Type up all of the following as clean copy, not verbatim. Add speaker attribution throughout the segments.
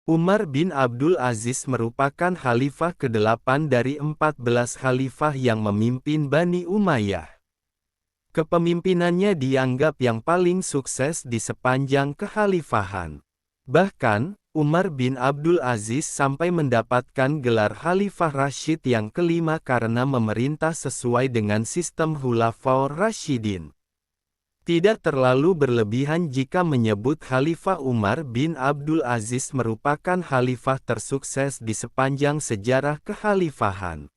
Speaker 1: Umar bin Abdul Aziz merupakan khalifah ke-8 dari 14 khalifah yang memimpin Bani Umayyah. Kepemimpinannya dianggap yang paling sukses di sepanjang kekhalifahan. Bahkan, Umar bin Abdul Aziz sampai mendapatkan gelar Khalifah Rasyid yang kelima karena memerintah sesuai dengan sistem Khulafaur Rasyidin. Tidak terlalu berlebihan jika menyebut Khalifah Umar bin Abdul Aziz merupakan khalifah tersukses di sepanjang sejarah kekhalifahan.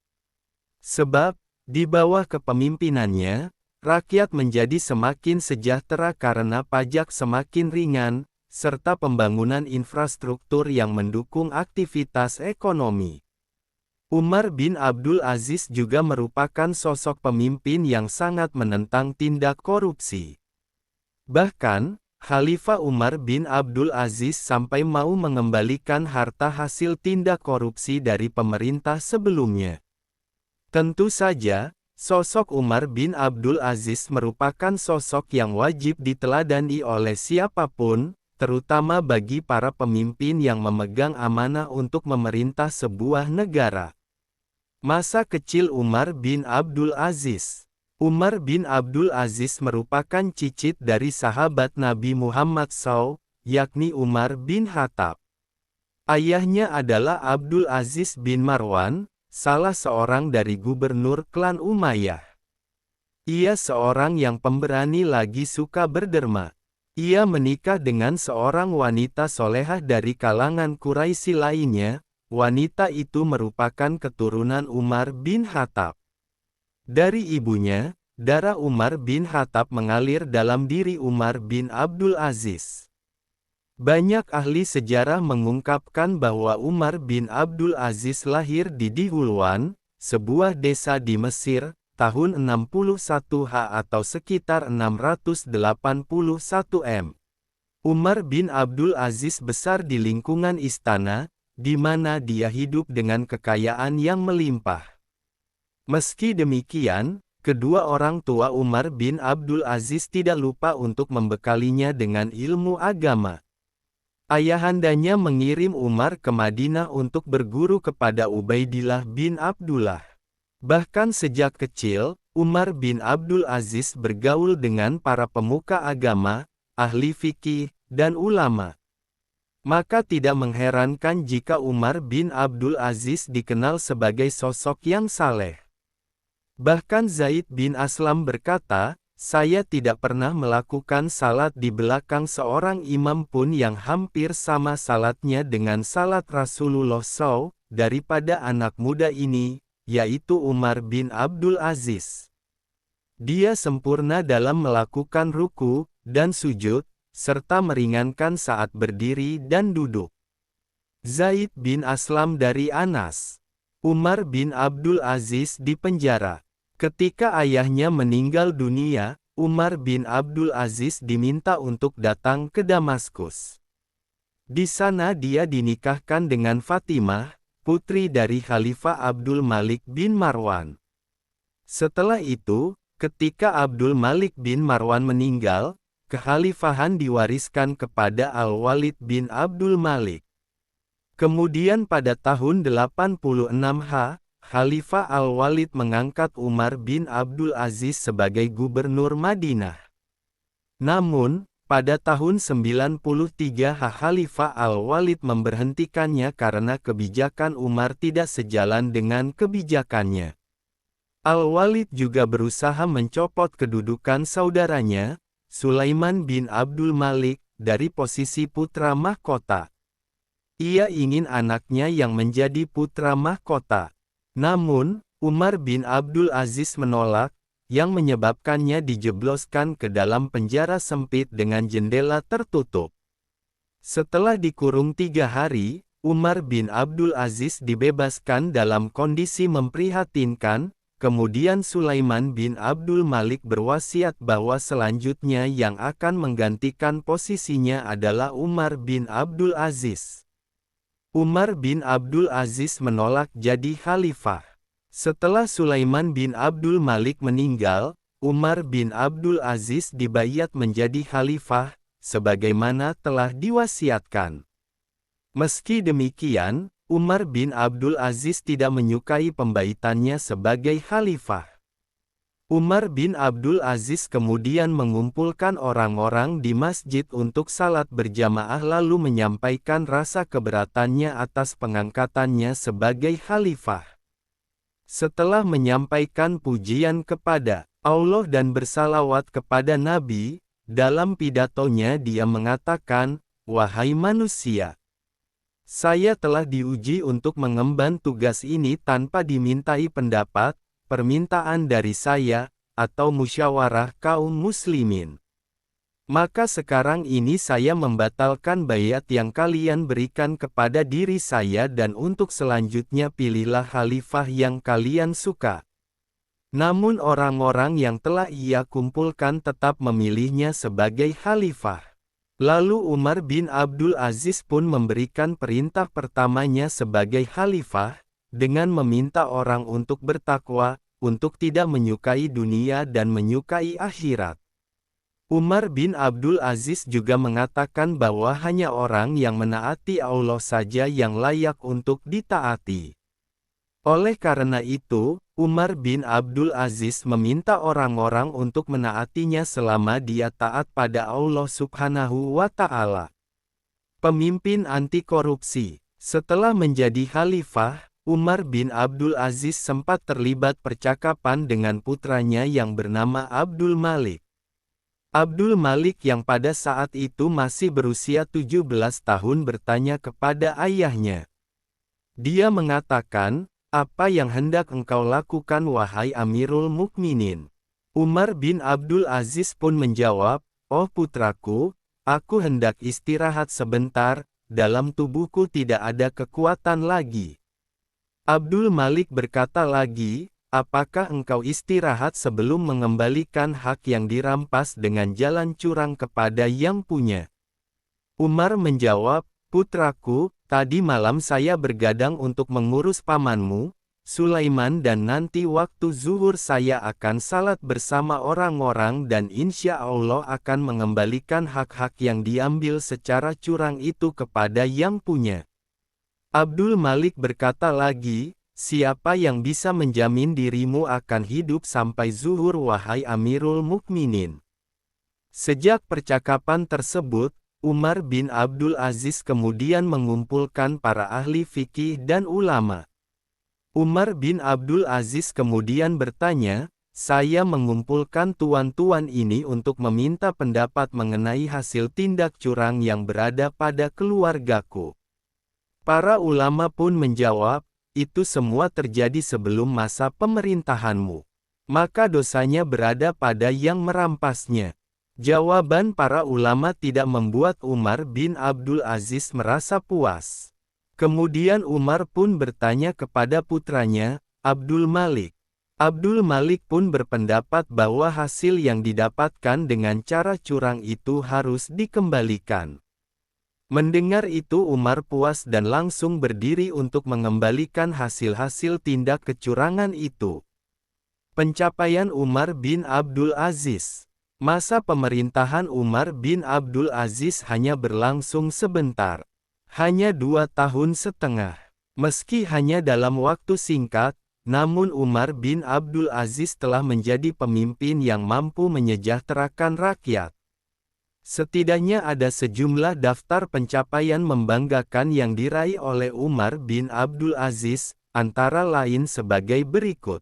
Speaker 1: Sebab, di bawah kepemimpinannya, rakyat menjadi semakin sejahtera karena pajak semakin ringan, serta pembangunan infrastruktur yang mendukung aktivitas ekonomi. Umar bin Abdul Aziz juga merupakan sosok pemimpin yang sangat menentang tindak korupsi. Bahkan, Khalifah Umar bin Abdul Aziz sampai mau mengembalikan harta hasil tindak korupsi dari pemerintah sebelumnya. Tentu saja, sosok Umar bin Abdul Aziz merupakan sosok yang wajib diteladani oleh siapapun, terutama bagi para pemimpin yang memegang amanah untuk memerintah sebuah negara. Masa kecil Umar bin Abdul Aziz. Umar bin Abdul Aziz merupakan cicit dari sahabat Nabi Muhammad SAW, yakni Umar bin Khattab. Ayahnya adalah Abdul Aziz bin Marwan, salah seorang dari gubernur klan Umayyah. Ia seorang yang pemberani lagi suka berderma. Ia menikah dengan seorang wanita solehah dari kalangan Quraisy lainnya. Wanita itu merupakan keturunan Umar bin Khattab. Dari ibunya, darah Umar bin Khattab mengalir dalam diri Umar bin Abdul Aziz. Banyak ahli sejarah mengungkapkan bahwa Umar bin Abdul Aziz lahir di Dihulwan, sebuah desa di Mesir, tahun 61 atau sekitar 681 m. Umar bin Abdul Aziz besar di lingkungan istana, di mana dia hidup dengan kekayaan yang melimpah. Meski demikian, kedua orang tua Umar bin Abdul Aziz tidak lupa untuk membekalinya dengan ilmu agama. Ayahandanya mengirim Umar ke Madinah untuk berguru kepada Ubaidillah bin Abdullah. Bahkan sejak kecil, Umar bin Abdul Aziz bergaul dengan para pemuka agama, ahli fikih, dan ulama. Maka tidak mengherankan jika Umar bin Abdul Aziz dikenal sebagai sosok yang saleh. Bahkan Zaid bin Aslam berkata, "Saya tidak pernah melakukan salat di belakang seorang imam pun yang hampir sama salatnya dengan salat Rasulullah SAW, daripada anak muda ini, yaitu Umar bin Abdul Aziz. Dia sempurna dalam melakukan ruku dan sujud, serta meringankan saat berdiri dan duduk." Zaid bin Aslam dari Anas. Umar bin Abdul Aziz dipenjara. Ketika ayahnya meninggal dunia, Umar bin Abdul Aziz diminta untuk datang ke Damaskus. Di sana dia dinikahkan dengan Fatimah, putri dari Khalifah Abdul Malik bin Marwan. Setelah itu, ketika Abdul Malik bin Marwan meninggal, kekhalifahan diwariskan kepada Al-Walid bin Abdul Malik. Kemudian pada tahun 86 Khalifah Al-Walid mengangkat Umar bin Abdul Aziz sebagai gubernur Madinah. Namun, pada tahun 93 Khalifah Al-Walid memberhentikannya karena kebijakan Umar tidak sejalan dengan kebijakannya. Al-Walid juga berusaha mencopot kedudukan saudaranya, Sulaiman bin Abdul Malik, dari posisi putra mahkota. Ia ingin anaknya yang menjadi putra mahkota. Namun, Umar bin Abdul Aziz menolak, yang menyebabkannya dijebloskan ke dalam penjara sempit dengan jendela tertutup. Setelah dikurung 3 hari, Umar bin Abdul Aziz dibebaskan dalam kondisi memprihatinkan. Kemudian Sulaiman bin Abdul Malik berwasiat bahwa selanjutnya yang akan menggantikan posisinya adalah Umar bin Abdul Aziz. Umar bin Abdul Aziz menolak jadi khalifah. Setelah Sulaiman bin Abdul Malik meninggal, Umar bin Abdul Aziz dibayat menjadi khalifah, sebagaimana telah diwasiatkan. Meski demikian, Umar bin Abdul Aziz tidak menyukai pembaitannya sebagai khalifah. Umar bin Abdul Aziz kemudian mengumpulkan orang-orang di masjid untuk salat berjamaah lalu menyampaikan rasa keberatannya atas pengangkatannya sebagai khalifah. Setelah menyampaikan pujian kepada Allah dan bersalawat kepada Nabi, dalam pidatonya dia mengatakan, "Wahai manusia, saya telah diuji untuk mengemban tugas ini tanpa dimintai pendapat, permintaan dari saya, atau musyawarah kaum muslimin. Maka sekarang ini saya membatalkan baiat yang kalian berikan kepada diri saya dan untuk selanjutnya pilihlah khalifah yang kalian suka." Namun orang-orang yang telah ia kumpulkan tetap memilihnya sebagai khalifah. Lalu Umar bin Abdul Aziz pun memberikan perintah pertamanya sebagai khalifah, dengan meminta orang untuk bertakwa, untuk tidak menyukai dunia dan menyukai akhirat. Umar bin Abdul Aziz juga mengatakan bahwa hanya orang yang menaati Allah saja yang layak untuk ditaati. Oleh karena itu, Umar bin Abdul Aziz meminta orang-orang untuk menaatinya selama dia taat pada Allah Subhanahu wa Ta'ala. Pemimpin anti korupsi. Setelah menjadi khalifah, Umar bin Abdul Aziz sempat terlibat percakapan dengan putranya yang bernama Abdul Malik. Abdul Malik yang pada saat itu masih berusia 17 tahun bertanya kepada ayahnya. Dia mengatakan, "Apa yang hendak engkau lakukan wahai Amirul Mukminin?" Umar bin Abdul Aziz pun menjawab, "Oh putraku, aku hendak istirahat sebentar, dalam tubuhku tidak ada kekuatan lagi." Abdul Malik berkata lagi, "Apakah engkau istirahat sebelum mengembalikan hak yang dirampas dengan jalan curang kepada yang punya?" Umar menjawab, "Putraku, tadi malam saya bergadang untuk mengurus pamanmu, Sulaiman dan nanti waktu zuhur saya akan salat bersama orang-orang dan insya Allah akan mengembalikan hak-hak yang diambil secara curang itu kepada yang punya." Abdul Malik berkata lagi, "Siapa yang bisa menjamin dirimu akan hidup sampai zuhur wahai Amirul Mukminin?" Sejak percakapan tersebut, Umar bin Abdul Aziz kemudian mengumpulkan para ahli fikih dan ulama. Umar bin Abdul Aziz kemudian bertanya, "Saya mengumpulkan tuan-tuan ini untuk meminta pendapat mengenai hasil tindak curang yang berada pada keluargaku." Para ulama pun menjawab, "Itu semua terjadi sebelum masa pemerintahanmu. Maka dosanya berada pada yang merampasnya." Jawaban para ulama tidak membuat Umar bin Abdul Aziz merasa puas. Kemudian Umar pun bertanya kepada putranya, Abdul Malik. Abdul Malik pun berpendapat bahwa hasil yang didapatkan dengan cara curang itu harus dikembalikan. Mendengar itu Umar puas dan langsung berdiri untuk mengembalikan hasil-hasil tindak kecurangan itu. Pencapaian Umar bin Abdul Aziz. Masa pemerintahan Umar bin Abdul Aziz hanya berlangsung sebentar. Hanya 2 tahun setengah. Meski hanya dalam waktu singkat, namun Umar bin Abdul Aziz telah menjadi pemimpin yang mampu menyejahterakan rakyat. Setidaknya ada sejumlah daftar pencapaian membanggakan yang diraih oleh Umar bin Abdul Aziz, antara lain sebagai berikut.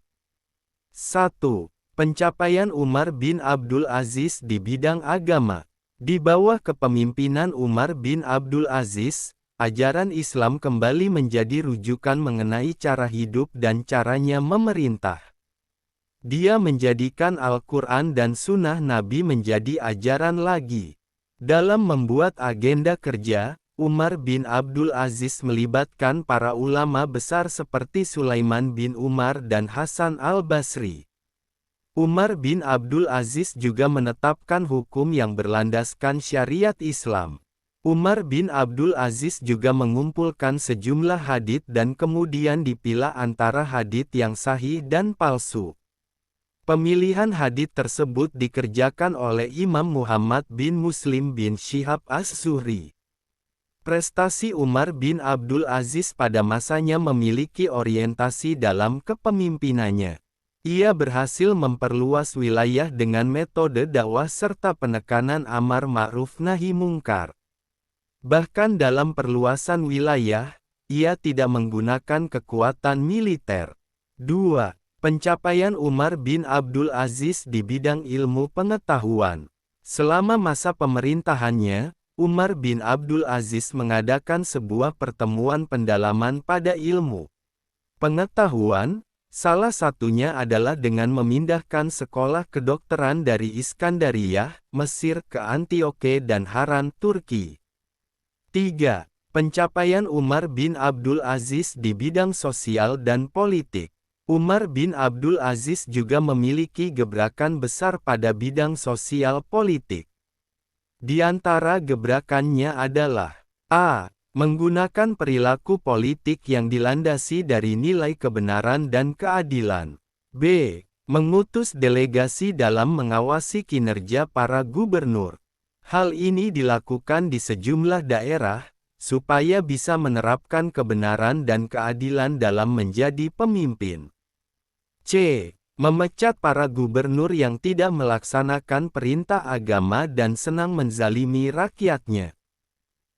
Speaker 1: 1. Pencapaian Umar bin Abdul Aziz di bidang agama. Di bawah kepemimpinan Umar bin Abdul Aziz, ajaran Islam kembali menjadi rujukan mengenai cara hidup dan caranya memerintah. Dia menjadikan Al-Quran dan Sunnah Nabi menjadi ajaran lagi. Dalam membuat agenda kerja, Umar bin Abdul Aziz melibatkan para ulama besar seperti Sulaiman bin Umar dan Hasan al-Basri. Umar bin Abdul Aziz juga menetapkan hukum yang berlandaskan syariat Islam. Umar bin Abdul Aziz juga mengumpulkan sejumlah hadits dan kemudian dipilah antara hadits yang sahih dan palsu. Pemilihan hadits tersebut dikerjakan oleh Imam Muhammad bin Muslim bin Syihab as-Zuhri. Prestasi Umar bin Abdul Aziz pada masanya memiliki orientasi dalam kepemimpinannya. Ia berhasil memperluas wilayah dengan metode dakwah serta penekanan amar ma'ruf nahi mungkar. Bahkan dalam perluasan wilayah, ia tidak menggunakan kekuatan militer. 2. Pencapaian Umar bin Abdul Aziz di bidang ilmu pengetahuan. Selama masa pemerintahannya, Umar bin Abdul Aziz mengadakan sebuah pertemuan pendalaman pada ilmu pengetahuan, salah satunya adalah dengan memindahkan sekolah kedokteran dari Iskandariyah, Mesir ke Antioche dan Haran, Turki. 3. Pencapaian Umar bin Abdul Aziz di bidang sosial dan politik. Umar bin Abdul Aziz juga memiliki gebrakan besar pada bidang sosial politik. Di antara gebrakannya adalah A. Menggunakan perilaku politik yang dilandasi dari nilai kebenaran dan keadilan. B. Mengutus delegasi dalam mengawasi kinerja para gubernur. Hal ini dilakukan di sejumlah daerah, supaya bisa menerapkan kebenaran dan keadilan dalam menjadi pemimpin. C. Memecat para gubernur yang tidak melaksanakan perintah agama dan senang menzalimi rakyatnya.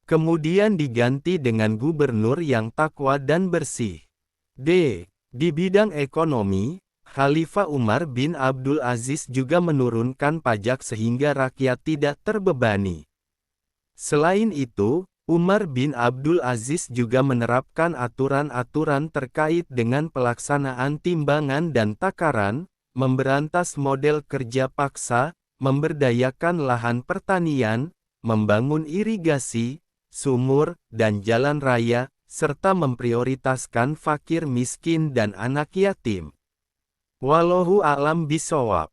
Speaker 1: Kemudian diganti dengan gubernur yang takwa dan bersih. D. Di bidang ekonomi, Khalifah Umar bin Abdul Aziz juga menurunkan pajak sehingga rakyat tidak terbebani. Selain itu, Umar bin Abdul Aziz juga menerapkan aturan-aturan terkait dengan pelaksanaan timbangan dan takaran, memberantas model kerja paksa, memberdayakan lahan pertanian, membangun irigasi, sumur, dan jalan raya, serta memprioritaskan fakir miskin dan anak yatim. Wallahu a'lam bishawab.